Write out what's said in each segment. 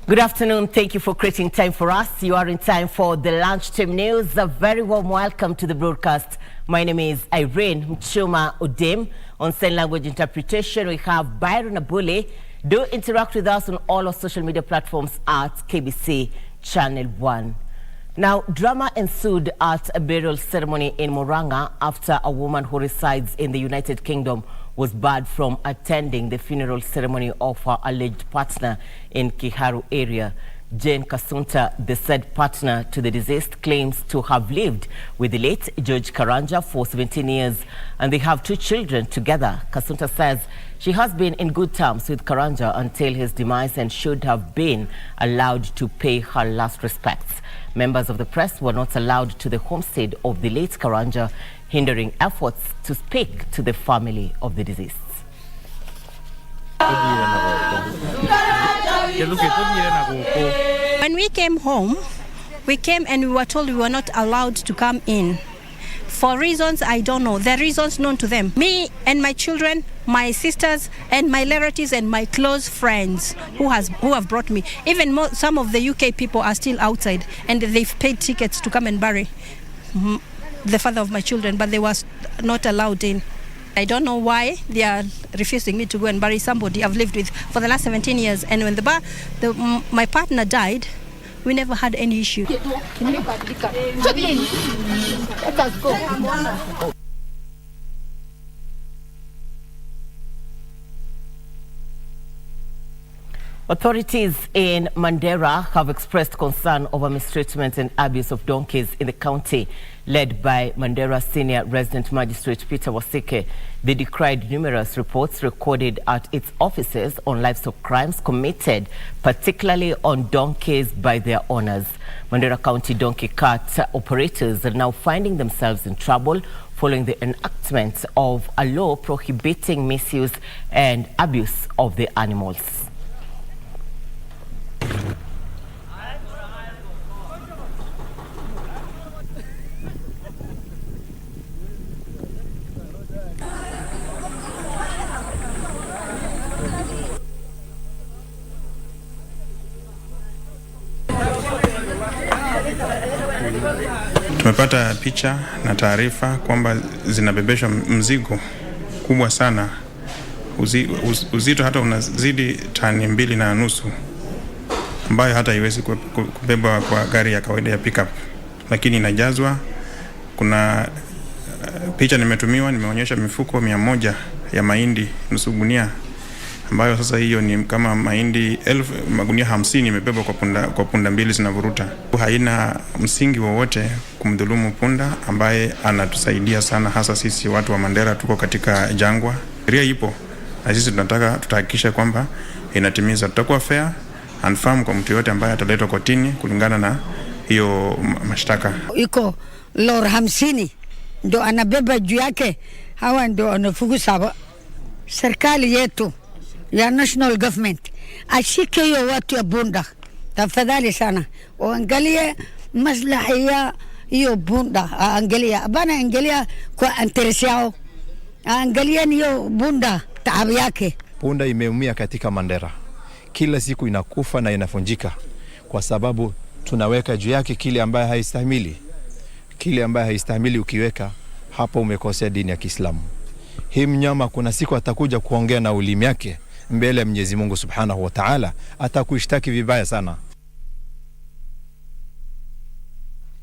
Good afternoon. Thank you for creating time for us. You are in time for the Lunchtime News. A very warm welcome to the broadcast. My name is Irene Muchuma Odem. On sign language interpretation, we have Byron Abule. Do interact with us on all our social media platforms at KBC Channel 1. Now, drama ensued at a burial ceremony in Murang'a after a woman who resides in the United Kingdom was barred from attending the funeral ceremony of her alleged partner in Kiharu area. Jane Kasunta, the said partner to the deceased, claims to have lived with the late George Karanja for 17 years and they have 2 children together. Kasunta says she has been in good terms with Karanja until his demise and should have been allowed to pay her last respects. Members of the press were not allowed to the homestead of the late Karanja, hindering efforts to speak to the family of the deceased. When we came home, we came and we were told we were not allowed to come in. For reasons I don't know, the reasons known to them. Me and my children, my sisters and my relatives and my close friends who have brought me. Even some of the UK people are still outside and they've paid tickets to come and bury the father of my children, but they were not allowed in. I don't know why they are refusing me to go and bury somebody I've lived with for the last 17 years. And when my partner died, we never had any issue. Let us go. Authorities in Mandera have expressed concern over mistreatment and abuse of donkeys in the county, led by Mandera Senior Resident Magistrate Peter Wasike. They decried numerous reports recorded at its offices on livestock crimes committed, particularly on donkeys by their owners. Mandera County donkey cart operators are now finding themselves in trouble following the enactment of a law prohibiting misuse and abuse of the animals. Tumepata picha na taarifa kwamba zinabebeshwa mzigo kubwa sana. Uzito hata unazidi tani 2.5 ambayo hata haiwezi kubebwa kwa gari ya kawaida ya pickup, lakini inajazwa. Kuna picha nimetumiwa, nimeonyesha mifuko 100 ya mahindi nusu gunia, ambayo sasa hiyo ni kama mahindi magunia 50 imebebwa kwa punda 2 zinavuruta. Haina msingi wowote kumdhulumu punda ambaye anatusaidia sana, hasa sisi watu wa Mandera tuko katika jangwa. Sheria ipo na sisi tutahakikisha kwamba inatimiza. Tutakuwa fair and firm kwa mtu yote ambaye ataletwa kotini kulingana na hiyo mashtaka. Iko lor 50 ndo anabeba juu yake, hawa ndo wanafukuza. Serikali yetu ya national government ashike hiyo watu ya bunda, tafadhali sana waangalie maslahi ya hiyo bunda. Angalia kwa interest yao, angalia hiyo bunda taabu yake. Bunda imeumia katika Mandera, kila siku inakufa na inafunjika kwa sababu tunaweka juu yake kile ambaye haistahimili. Kile ambaye haistahimili ukiweka hapo umekosea dini ya Kiislamu. Hii mnyama kuna siku atakuja kuongea na ulimi yake mbele ya Mwenyezi Mungu Subhanahu wa Ta'ala, atakushtaki vibaya sana.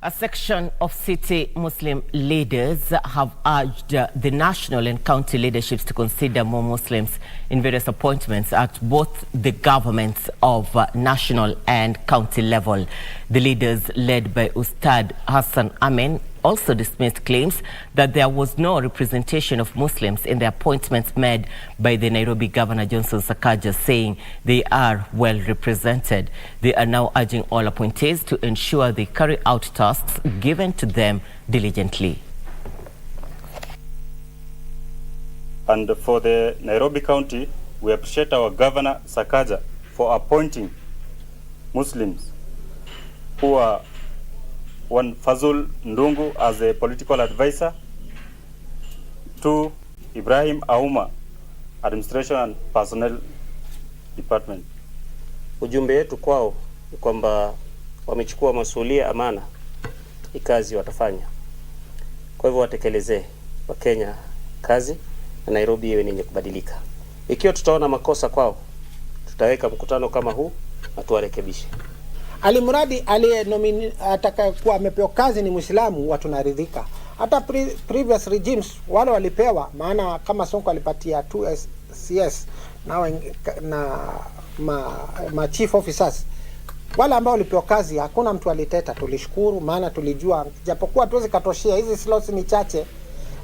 A section of city Muslim leaders have urged the national and county leaderships to consider more Muslims in various appointments at both the governments of national and county level. The leaders, led by Ustad Hassan Amin, also dismissed claims that there was no representation of Muslims in the appointments made by the Nairobi Governor Johnson Sakaja, saying they are well represented. They are now urging all appointees to ensure they carry out tasks given to them diligently. And for the Nairobi County, we appreciate our Governor Sakaja for appointing Muslims who are one, Fazul Ndungu as a political advisor, 2, Ibrahim Auma, Administration and Personnel Department, ujumbe wetu kwao ni kwamba wamechukua masuala amana, kazi watafanya. Kwa hivyo watekelezee Wakenya kazi na Nairobi iwe yenye kubadilika. Ikiwa tutaona makosa kwao, tutaweka mkutano kama huu na tuwarekebishe. Alimradi atakayokuwa amepewa kazi ni Muislamu, watu naridhika. Hata previous regimes wale walipewa, maana kama Sonko alipatia 2 CS na chief officers, wale ambao walipewa kazi hakuna mtu aliteta. Tulishukuru, maana tulijua japokuwa hatuwezi katoshia, hizi slots ni chache,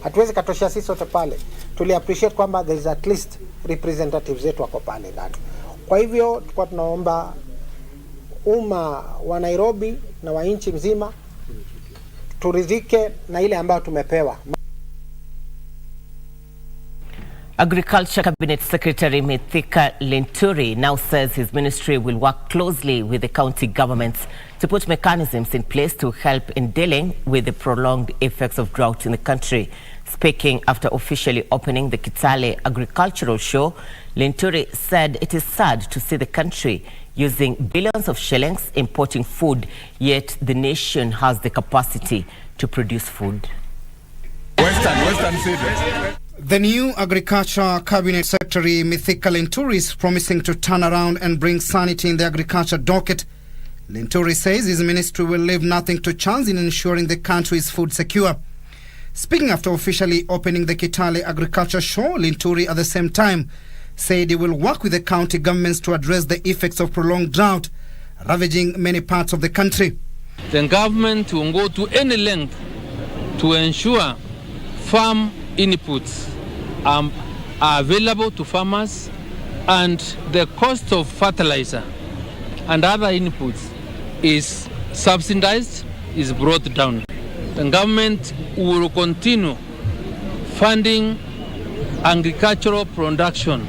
hatuwezi katoshia sisi sote pale. Tuli appreciate kwamba there is at least representatives wetu wako pale ndani. Kwa hivyo tulikuwa tunaomba umma wa Nairobi na wa nchi mzima turidhike na ile ambayo tumepewa. Agriculture Cabinet Secretary Mithika Linturi now says his ministry will work closely with the county governments to put mechanisms in place to help in dealing with the prolonged effects of drought in the country. Speaking after officially opening the Kitale Agricultural Show, Linturi said it is sad to see the country using billions of shillings importing food, yet the nation has the capacity to produce food. The new Agriculture Cabinet Secretary Mithika Linturi is promising to turn around and bring sanity in the agriculture docket. Linturi says his ministry will leave nothing to chance in ensuring the country is food secure. Speaking after officially opening the Kitale Agriculture Show, Linturi at the same time said he will work with the county governments to address the effects of prolonged drought ravaging many parts of the country. The government will go to any length to ensure farm inputs are available to farmers and the cost of fertilizer and other inputs is subsidized, is brought down. The government will continue funding agricultural production.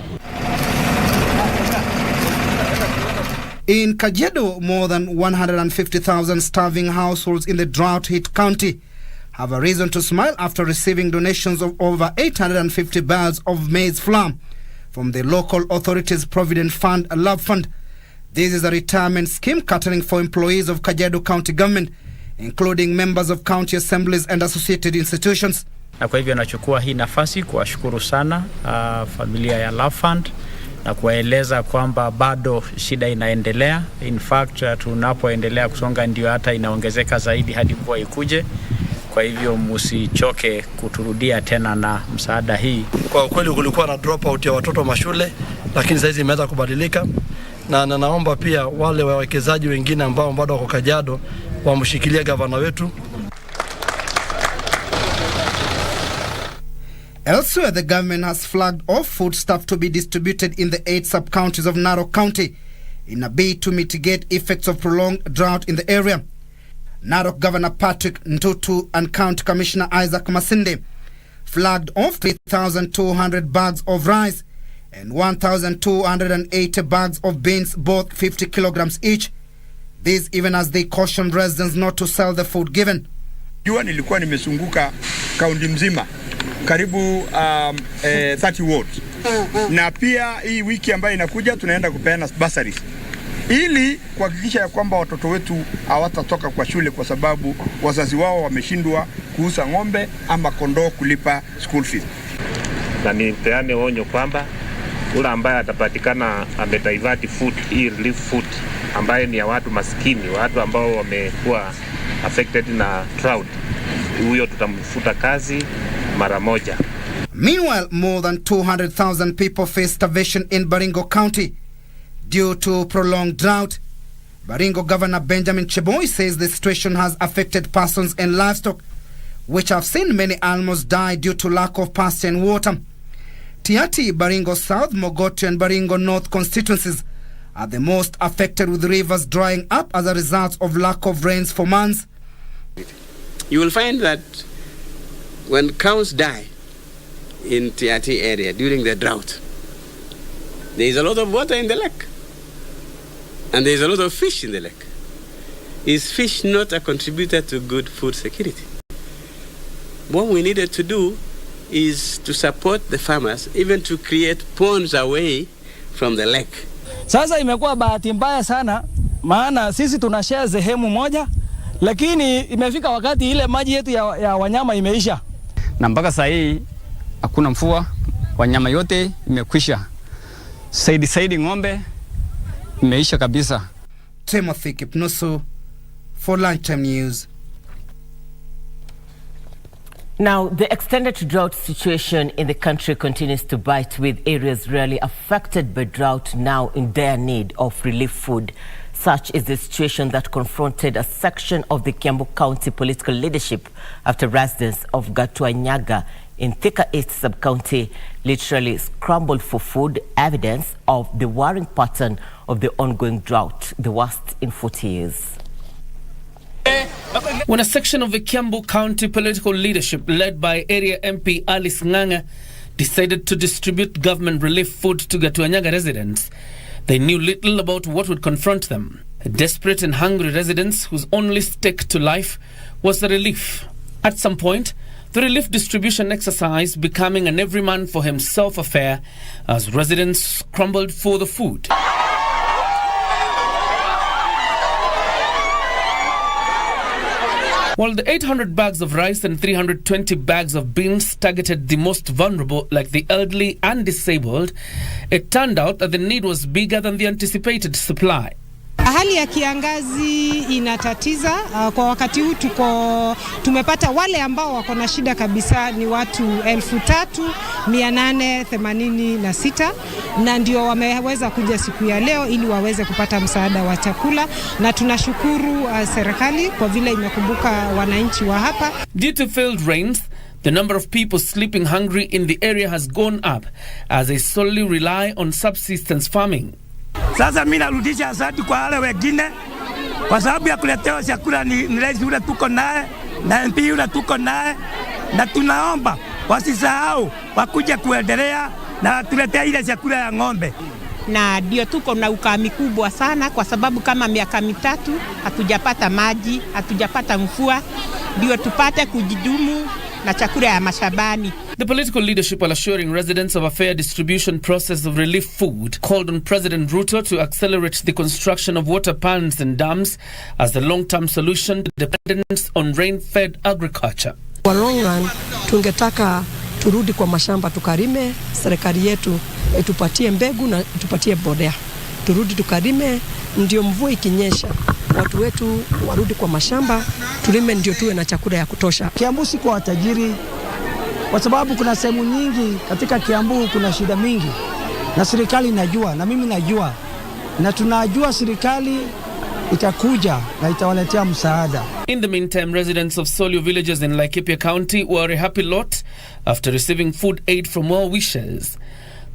In Kajiado, more than 150,000 starving households in the drought-hit county have a reason to smile after receiving donations of over 850 bags of maize flour from the local authorities' Provident Fund, Love Fund. This is a retirement scheme catering for employees of Kajiado County Government, including members of county assemblies and associated institutions. Na kwa hivyo nachukua hii nafasi kuwashukuru sana familia ya Love Fund na kuwaeleza kwamba bado shida inaendelea. In fact, tunapoendelea kusonga ndio hata inaongezeka zaidi hadi mvua ikuje. Kwa hivyo msichoke kuturudia tena na msaada hii. Kwa kweli kulikuwa na dropout ya watoto mashule, lakini sasa imeanza kubadilika. Na naomba pia wale wawekezaji wengine ambao bado wako Kajiado wamshikilie gavana wetu. Elsewhere, the government has flagged off foodstuff to be distributed in the 8 sub-counties of Narok County in a bid to mitigate effects of prolonged drought in the area. Narok Governor Patrick Ntutu and County Commissioner Isaac Masinde flagged off 3,200 bags of rice and 1,280 bags of beans, both 50 kilograms each. This even as they cautioned residents not to sell the food given. Jua nilikuwa nimezunguka kaunti mzima karibu 30 wards. Na pia hii wiki ambayo inakuja tunaenda kupeana bursaries ili kuhakikisha ya kwamba watoto wetu hawatatoka kwa shule kwa sababu wazazi wao wameshindwa kuuza ng'ombe ama kondoo kulipa school fees. Na nipeane onyo kwamba ule ambaye atapatikana amedivert food, hii relief food ambaye ni ya watu maskini, watu ambao wamekuwa affected na drought, huyo tutamfuta kazi mara moja. Meanwhile, more than 200,000 people face starvation in Baringo County due to prolonged drought. Baringo Governor Benjamin Cheboy says the situation has affected persons and livestock, which have seen many animals die due to lack of pasture and water. Tiati, Baringo South, Mogotio and Baringo North constituencies are the most affected, with rivers drying up as a result of lack of rains for months. You will find that when cows die in Tiati area during the drought, there is a lot of water in the lake and there is a lot of fish in the lake. Is fish not a contributor to good food security? What we needed to do is to support the farmers, even to create ponds away from the lake. Sasa imekuwa bahati mbaya sana, maana sisi tunashare sehemu moja, lakini imefika wakati ile maji yetu ya wanyama imeisha. Na mpaka sasa hii hakuna mvua, wanyama yote imekwisha. Saidi ng'ombe imeisha kabisa. Timothy Kipnusu for Lunchtime News. Now, the extended drought situation in the country continues to bite, with areas rarely affected by drought now in dire need of relief food. Such is the situation that confronted a section of the Kiambu County political leadership after residents of Gatuanyaga in Thika East Sub-County literally scrambled for food, evidence of the worrying pattern of the ongoing drought, the worst in 40 years. When a section of the Kiambu County political leadership led by area MP Alice Nganga decided to distribute government relief food to Gatuanyaga residents, they knew little about what would confront them. Desperate and hungry residents whose only stake to life was the relief. At some point, the relief distribution exercise becoming an every man for himself affair as residents scrambled for the food. While the 800 bags of rice and 320 bags of beans targeted the most vulnerable like the elderly and disabled, it turned out that the need was bigger than the anticipated supply. Hali ya kiangazi inatatiza. Kwa wakati huu tumepata wale ambao wako na shida kabisa ni watu 3,886 na ndio wameweza kuja siku ya leo ili waweze kupata msaada wa chakula, na tunashukuru serikali kwa vile imekumbuka wananchi wa hapa. Due to failed rains, the number of people sleeping hungry in the area has gone up as they solely rely on subsistence farming. Sasa mimi narudisha asante kwa wale wengine kwa sababu ya kuletewa chakula ni rais yule tuko naye na MP yule tuko naye, na tunaomba wasisahau wakuja kuendelea na tuletea ile chakula ya ng'ombe. Na ndio tuko na ukame kubwa sana kwa sababu kama miaka mitatu hatujapata maji, hatujapata mvua, ndio tupate kujidumu na chakula ya mashambani. The political leadership, while assuring residents of a fair distribution process of relief food, called on President Ruto to accelerate the construction of water ponds and dams as the long-term solution to dependence on rain-fed agriculture. Kwa long run, tungetaka turudi kwa mashamba tukarime, serikali yetu itupatie mbegu na itupatie mbolea. Turudi tukarime, ndio mvua ikinyesha watu wetu warudi kwa mashamba, tulime ndio tuwe na chakula ya kutosha. Kiambu si kwa watajiri, kwa sababu kuna sehemu nyingi katika Kiambu kuna shida mingi, na serikali inajua na mimi najua, na tunajua serikali itakuja na itawaletea msaada. In the meantime, residents of Solio villages in Laikipia County were a happy lot after receiving food aid from well wishers.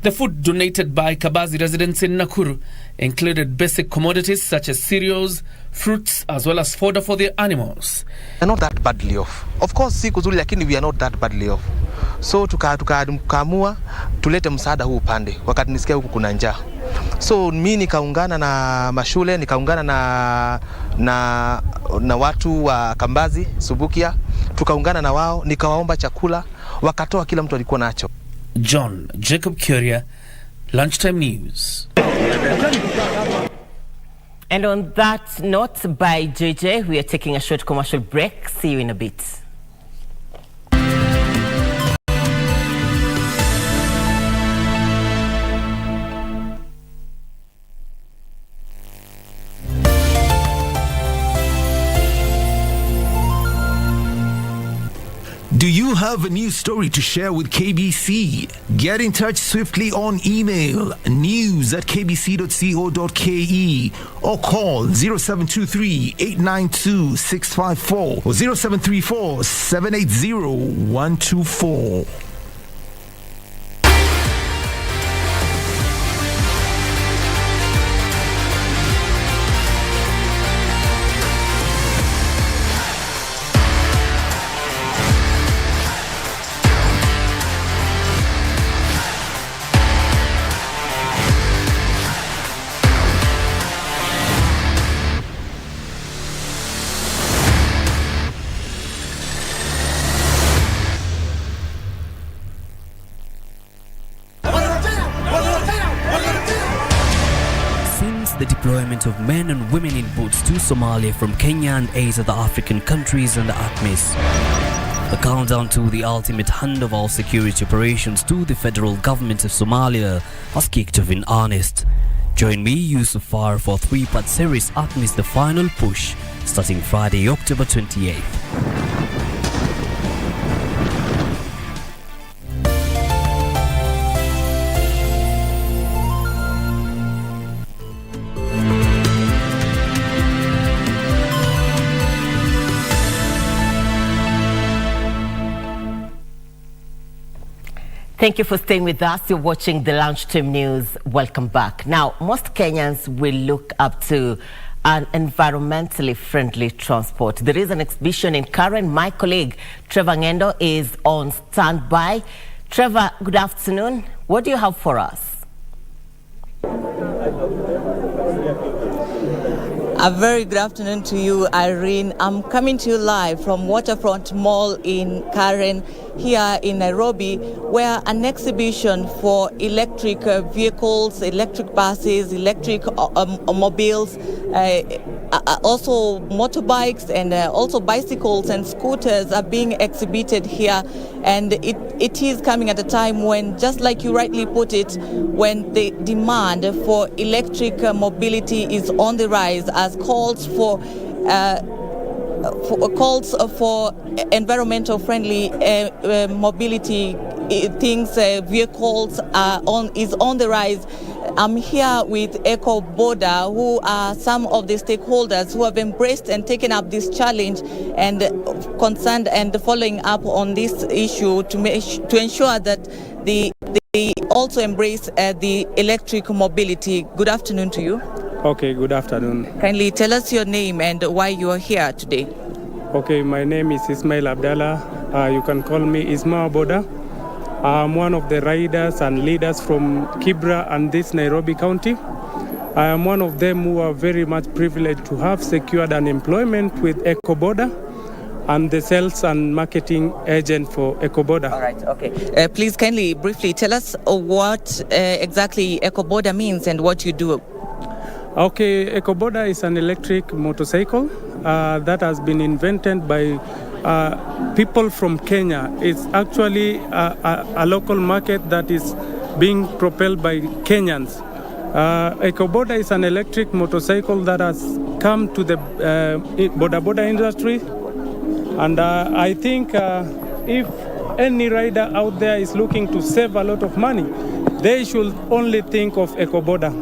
The food donated by Kabazi residents in Nakuru included basic commodities such as cereals, fruits, as well as fodder for their animals. We are not that badly off. Of course, si kuzuri, lakini we are not that badly off. So tukaamua tulete msaada huu upande wakati nisikia huku kuna njaa. So mimi nikaungana na mashule, nikaungana na watu wa Kambazi, Subukia, tukaungana na wao, nikawaomba chakula, wakatoa kila mtu alikuwa nacho. John Jacob Curia, Lunchtime News. And on that note by JJ, we are taking a short commercial break. See you in a bit. Do you have a news story to share with KBC? Get in touch swiftly on email news@kbc.co.ke or call 0723-892-654 or 0734-780-124. announced the deployment of men and women in boats to Somalia from Kenya and 8 other African countries under ATMIS. The countdown to the ultimate handover of security operations to the federal government of Somalia has kicked off in earnest. Join me, Yusuf Far, for a 3-part series ATMIS The Final Push, starting Friday, October 28th. Thank you for staying with us. You're watching the Lunchtime News. Welcome back. Now, most Kenyans will look up to an environmentally friendly transport. There is an exhibition in Karen. My colleague Trevor Ngendo is on standby. Trevor, good afternoon. What do you have for us? A very good afternoon to you, Irene. I'm coming to you live from Waterfront Mall in Karen, here in Nairobi, where an exhibition for electric vehicles, electric buses, electric mobiles, also motorbikes and also bicycles and scooters are being exhibited here. And it is coming at a time when, just like you rightly put it, when the demand for electric mobility is on the rise, as calls for environmental friendly mobility vehicles is on the rise. I'm here with Eco Border, who are some of the stakeholders who have embraced and taken up this challenge and concerned and following up on this issue to ensure that they also embrace the electric mobility. Good afternoon to you. Okay, good afternoon. Kindly tell us your name and why you are here today. Okay, my name is Ismail Abdallah. You can call me Ismail Boda. I'm one of the riders and leaders from Kibra and this Nairobi County. I am one of them who are very much privileged to have secured an employment with Eco Border. I'm the sales and marketing agent for Eco Border. All right, okay. Please kindly briefly tell us what exactly Eco Border means and what you do. Okay, Eco Border is an electric motorcycle that has been invented by people from Kenya. It's actually a local market that is being propelled by Kenyans. Eco Border is an electric motorcycle that has come to the boda industry. And I think if any rider out there is looking to save a lot of money, they should only think of Eco Border.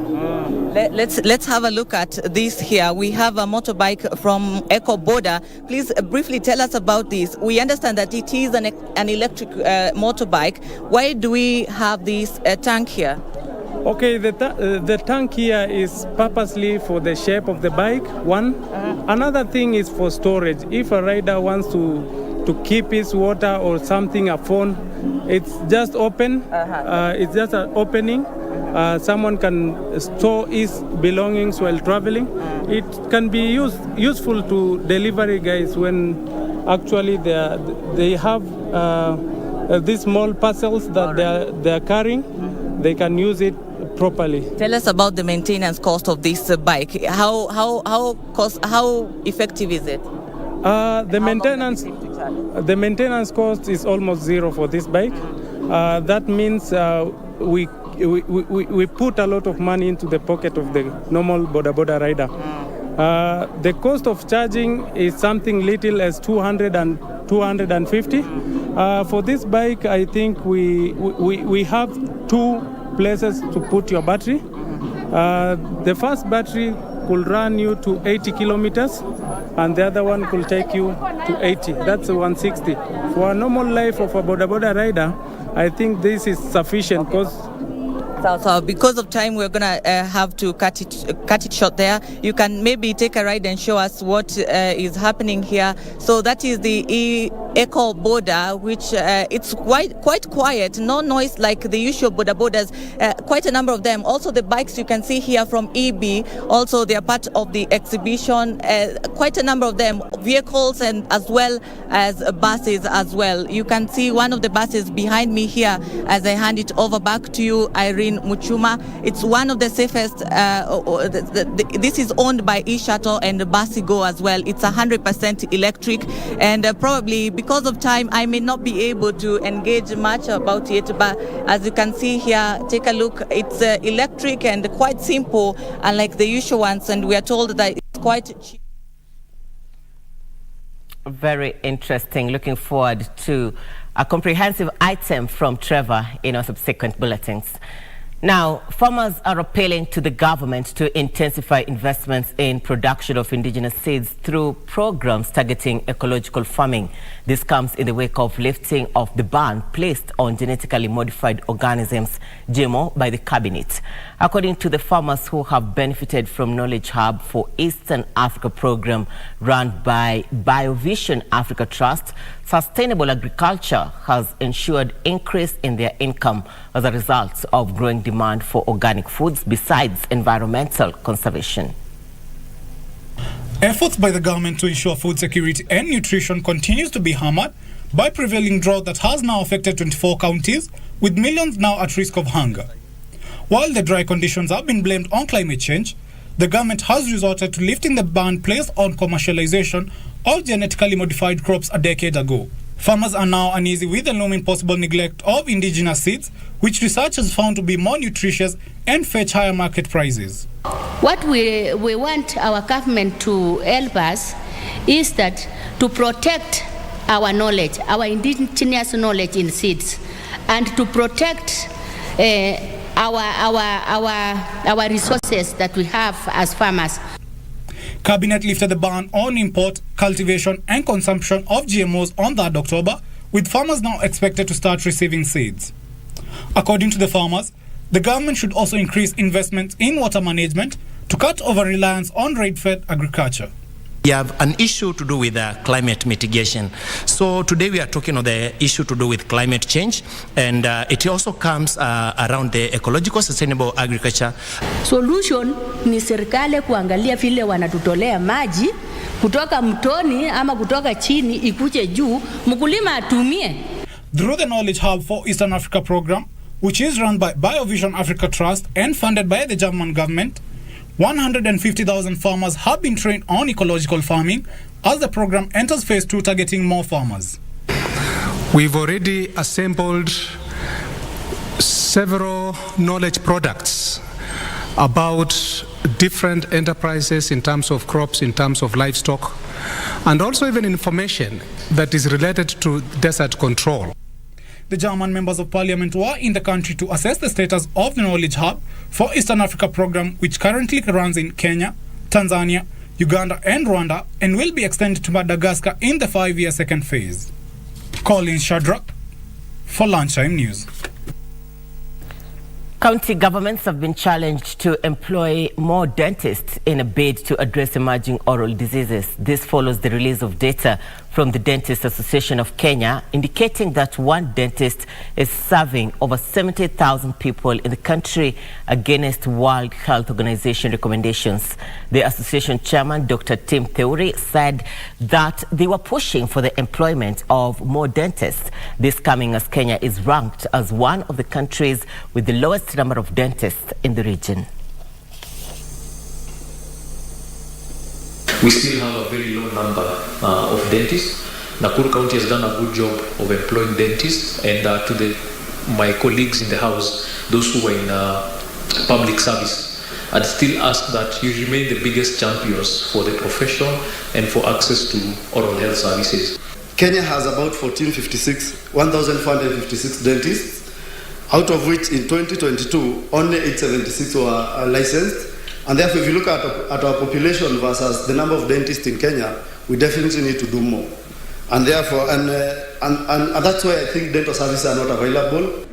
Let's have a look at this here. We have a motorbike from Eco Border. Please briefly tell us about this. We understand that it is an electric motorbike. Why do we have this tank here? Okay, the tank here is purposely for the shape of the bike, one. Another thing is for storage. If a rider wants to keep his water or something, a phone, it's just open. It's just an opening. Someone can store his belongings while traveling. It can be useful to delivery guys when actually they have these small parcels that they're carrying. They can use it properly. Tell us about the maintenance cost of this bike. How effective is it? The maintenance cost is almost zero for this bike. That means we put a lot of money into the pocket of the normal boda rider. The cost of charging is something little as 200 and 250. For this bike, I think we have 2 places to put your battery. The first battery could run you to 80 kilometers, and the other one could take you to 80. That's 160. For a normal life of a boda rider, I think this is sufficient because. So because of time, we're gonna have to cut it short there. You can maybe take a ride and show us what is happening here. So that is the Eco Border, which it's quite quiet, no noise like the usual bodas. Quite a number of them. Also the bikes you can see here from EB. Also they are part of the exhibition. Quite a number of them, vehicles and as well as buses as well. You can see one of the buses behind me here as I hand it over back to you, Irene. in Muchuma. It's one of the safest. This is owned by eShuttle and Basigo as well. It's 100% electric, and probably because of time, I may not be able to engage much about it. But as you can see here, take a look. It's electric and quite simple, unlike the usual ones, and we are told that it's quite cheap. Very interesting. Looking forward to a comprehensive item from Trevor in our subsequent bulletins. Now, farmers are appealing to the government to intensify investments in production of indigenous seeds through programs targeting ecological farming. This comes in the wake of lifting of the ban placed on genetically modified organisms, GMO, by the cabinet. According to the farmers who have benefited from Knowledge Hub for Eastern Africa program run by BioVision Africa Trust, sustainable agriculture has ensured increase in their income as a result of growing demand for organic foods besides environmental conservation. Efforts by the government to ensure food security and nutrition continues to be hammered by prevailing drought that has now affected 24 counties, with millions now at risk of hunger. While the dry conditions have been blamed on climate change, the government has resorted to lifting the ban placed on commercialization of genetically modified crops a decade ago. Farmers are now uneasy with the looming possible neglect of indigenous seeds, which research has found to be more nutritious and fetch higher market prices. What we want our government to help us is that to protect our knowledge, our indigenous knowledge in seeds, and to protect our resources that we have as farmers. Cabinet lifted the ban on import, cultivation and consumption of GMOs on 3rd October, with farmers now expected to start receiving seeds. According to the farmers, the government should also increase investments in water management to cut over-reliance on rain-fed agriculture. We have an issue to do with climate mitigation. So today we are talking on the issue to do with climate change, and it also comes around the ecological sustainable agriculture. Solution ni serikali kuangalia vile wanatutolea maji kutoka mtoni ama kutoka chini ikuje juu, mkulima atumie. Through the Knowledge Hub for Eastern Africa program, which is run by BioVision Africa Trust and funded by the German government, 150,000 farmers have been trained on ecological farming as the program enters phase 2, targeting more farmers. We've already assembled several knowledge products about different enterprises in terms of crops, in terms of livestock, and also even information that is related to desert control. The German members of parliament were in the country to assess the status of the Knowledge Hub for Eastern Africa program, which currently runs in Kenya, Tanzania, Uganda and Rwanda, and will be extended to Madagascar in the 5-year second phase. Colin Shadrack for Lunchtime News. County governments have been challenged to employ more dentists in a bid to address emerging oral diseases. This follows the release of data from the Dentist Association of Kenya, indicating that one dentist is serving over 70,000 people in the country against World Health Organization recommendations. The association chairman, Dr. Tim Theuri, said that they were pushing for the employment of more dentists. This coming as Kenya is ranked as one of the countries with the lowest number of dentists in the region. We still have a very low number of dentists. Nakuru County has done a good job of employing dentists, and to my colleagues in the House, those who were in public service, I'd still ask that you remain the biggest champions for the profession and for access to oral health services. Kenya has about 1,456 dentists, out of which in 2022 only 876 were licensed. And therefore, if you look at our population versus the number of dentists in Kenya, we definitely need to do more. And therefore, and that's why I think dental services are not available.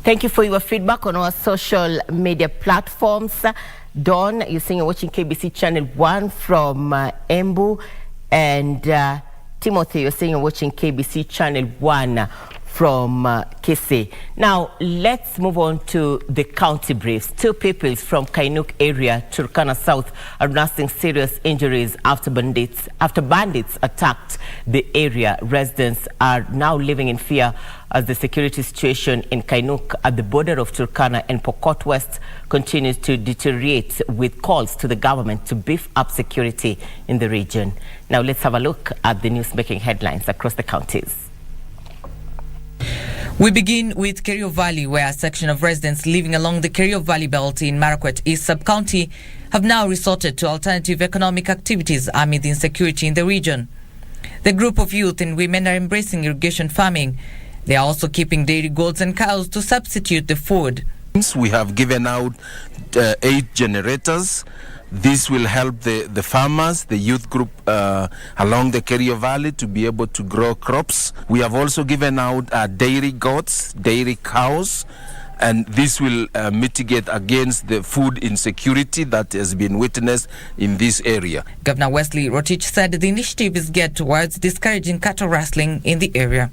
Thank you for your feedback on our social media platforms. Dawn, you're saying you're watching KBC Channel 1 from Embu. And Timothy, you're saying you're watching KBC Channel 1 from Kisii. Now, let's move on to the county briefs. 2 people from Kainuk area, Turkana South, are nursing serious injuries after bandits attacked the area. Residents are now living in fear as the security situation in Kainuk at the border of Turkana and Pokot West continues to deteriorate, with calls to the government to beef up security in the region. Now, let's have a look at the news-making headlines across the counties. We begin with Kerio Valley, where a section of residents living along the Kerio Valley belt in Marakwet East Sub-County have now resorted to alternative economic activities amid the insecurity in the region. The group of youth and women are embracing irrigation farming. They are also keeping dairy goats and cows to substitute the food. We have given out 8 generators. This will help the farmers, the youth group along the Kerio Valley to be able to grow crops. We have also given out dairy goats, dairy cows, and this will mitigate against the food insecurity that has been witnessed in this area. Governor Wesley Rotich said the initiative is geared towards discouraging cattle rustling in the area.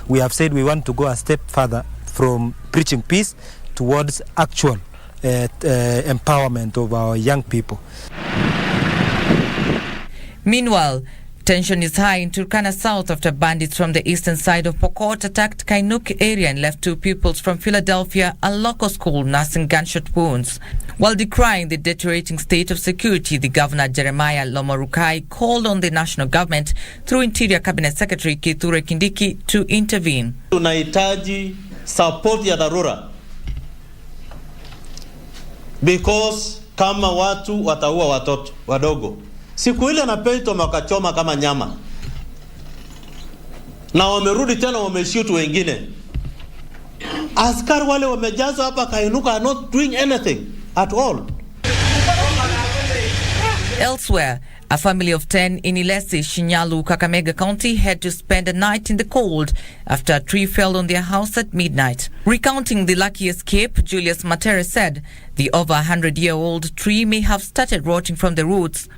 We have said we want to go a step further from preaching peace towards actual empowerment of our young people. Meanwhile, tension is high in Turkana South after bandits from the eastern side of Pokot attacked Kainuk area and left 2 pupils from Philadelphia, a local school, nursing gunshot wounds. While decrying the deteriorating state of security, the Governor Jeremiah Lomarukai called on the national government through Interior Cabinet Secretary Kithure Kindiki to intervene. Tunahitaji support ya dharura, because kama watu wataua watoto wadogo, siku ile na peito makachoma kama nyama, na wamerudi tena wameshoot wengine. Askari wale wamejaza hapa Kainuka are not doing anything at all. Elsewhere, a family of 10 in Ilesi, Shinyalu, Kakamega County had to spend a night in the cold after a tree fell on their house at midnight. Recounting the lucky escape, Julius Mandera said the over 100-year-old tree may have started rotting from the roots.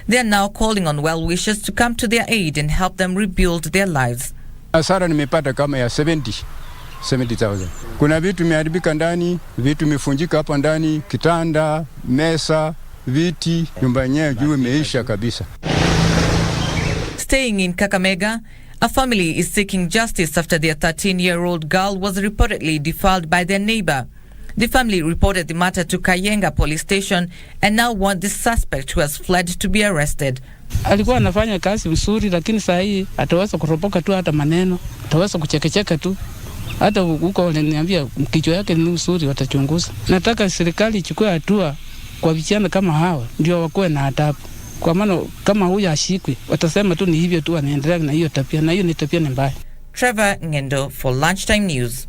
They are now calling on well-wishers to come to their aid and help them rebuild their lives. Hasara nimepata kama ya 70,000. Kuna vitu vimeharibika ndani, vitu vimefunjika hapa ndani, kitanda, mesa, viti, nyumba yenyewe juu imeisha kabisa. Staying in Kakamega, a family is seeking justice after their 13-year-old girl was reportedly defiled by their neighbor. The family reported the matter to Kayenga police station and now want the suspect who has fled to be arrested. Alikuwa anafanya kazi vizuri, lakini saa hii ataweza kuropoka tu, hata maneno ataweza kuchekecheka tu. Hata huko waliniambia kichwa yake ni nzuri, watachunguza. Nataka serikali ichukue hatua kwa vijana kama hawa, ndio wakuwe na adabu. Kwa maana kama huyu ashikwe, watasema tu ni hivyo tu, anaendelea na hiyo tabia, na hiyo ni tabia mbaya. Trevor Ngendo for Lunchtime News.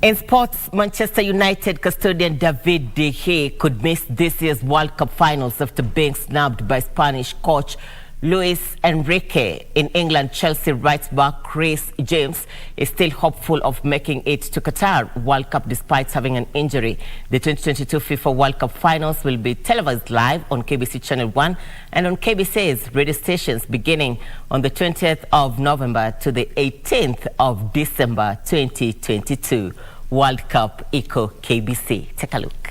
In sports, Manchester United custodian David De Gea could miss this year's World Cup finals after being snubbed by Spanish coach Luis Enrique. In England, Chelsea right back Reece James is still hopeful of making it to Qatar World Cup despite having an injury. The 2022 FIFA World Cup finals will be televised live on KBC Channel 1 and on KBC's radio stations beginning on the 20th of November to the 18th of December 2022. World Cup Eco KBC. Take a look.